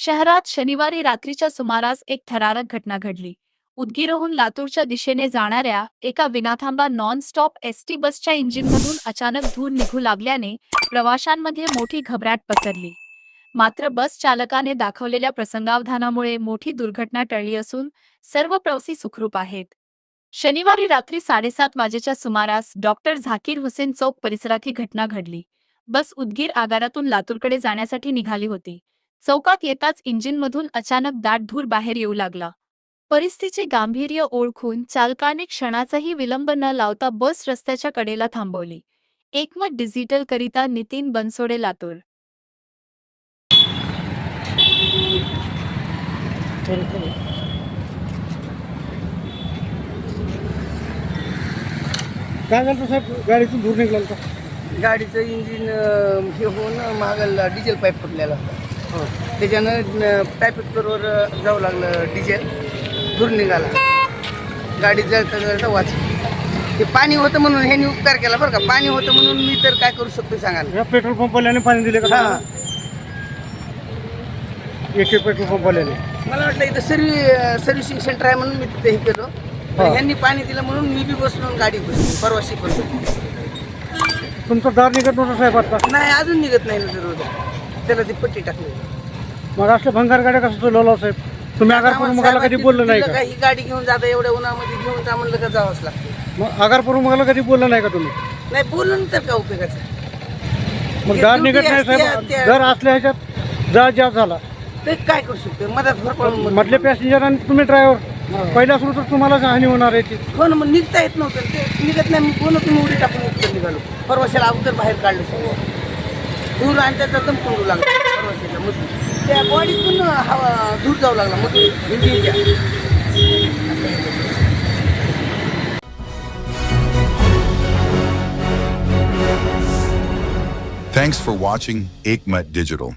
शहरात शनिवारी रात्रीच्या सुमारास एक थरारक घटना घडली. उदगीरहून लातूरच्या दिशेने जाणाऱ्या एका विनाथांबा नॉन स्टॉप एसटी बसच्या इंजिनमधून अचानक धूर निघू लागल्याने प्रवाशांमध्ये मोठी घबराट पसरली. मात्र बस चालकाने दाखवलेल्या प्रसंगावधानामुळे मोठी दुर्घटना टळली असून सर्व प्रवासी सुखरूप आहेत. शनिवारी रात्री 7:30 वाजेच्या सुमारास डॉक्टर झाकीर हुसेन चौक परिसरात ही घटना घडली. बस उदगीर आगारातून लातूरकडे जाण्यासाठी निघाली होती. चौकात येताच इंजिनमधून अचानक दाट धूर बाहेर येऊ लागला. परिस्थितीचे गांभीर्य ओळखून चालकाने क्षणाचाही विलंब न लावता बस रस्त्याच्या कडेला थांबवली. एकमत डिजिटल करिता नितीन बनसोडे, लातूर. काय झालं साहेब? गाडीतून धूर निघाला होता. गाडीचं इंजिन हे होऊन मागला डिझेल पाईप फुटलेला होता. त्याच्यानं पाईपवर जाऊ लागलं डिझेल, धूर निघाला. गाडी जळता जळता वाचली. ते पाणी होतं म्हणून ह्यांनी उपकार केला बरं का. पाणी होतं म्हणून मी तर काय करू शकतो सांगा ना. या पेट्रोल पंपवाल्याने पाणी दिले का? हां, एक पेट्रोल पंपवाल्याने. मला वाटलं इथं सर्व्हिसिंग सेंटर आहे म्हणून मी तिथे हे केलो. हां. ह्यांनी पाणी दिलं म्हणून मी बी बसलो गाडी बसली. परवाशी पण तुमचं दार निघत नव्हतं साहेब आता? नाही, अजून निघत नाही ना रोड. त्याला ती पट्टी टाकली. मग असलं भंगार गाड्या कसं चालवलं साहेब? तुम्ही आगारपूर मगाला कधी बोललं नाही का? ही गाडी घेऊन जाता एवढ्या उन्हामध्ये घेऊन जा म्हणलं का जावंच लागतं. मग आगारपूर मगाला कधी बोललं नाही का तुम्ही? नाही, बोलून तर काय उपयोगाचं. मग दार निघत नाही साहेब. दर असल्या ह्याच्यात जा जास्त झाला. ते काय करू शकतो मधात भर पडून मधले पॅसेंजर आणि तुम्ही ड्रायव्हर पहिल्या सुरू तर तुम्हालाच हानी होणार आहे ती. हो ना, मग निघता येत नव्हतं. ते निघत नाही. मग कोण तुम्ही उडी टाकून उत्तर निघालो. परवाशाला अगोदर बाहेर काढलं सगळं. धूर आणि त्याचा दम पडू लागला परवाशाच्या मधून. त्या बॉडीतून हवा धूर जाऊ लागला मधून इंजिनच्या. Thanks for watching Ekmat Digital.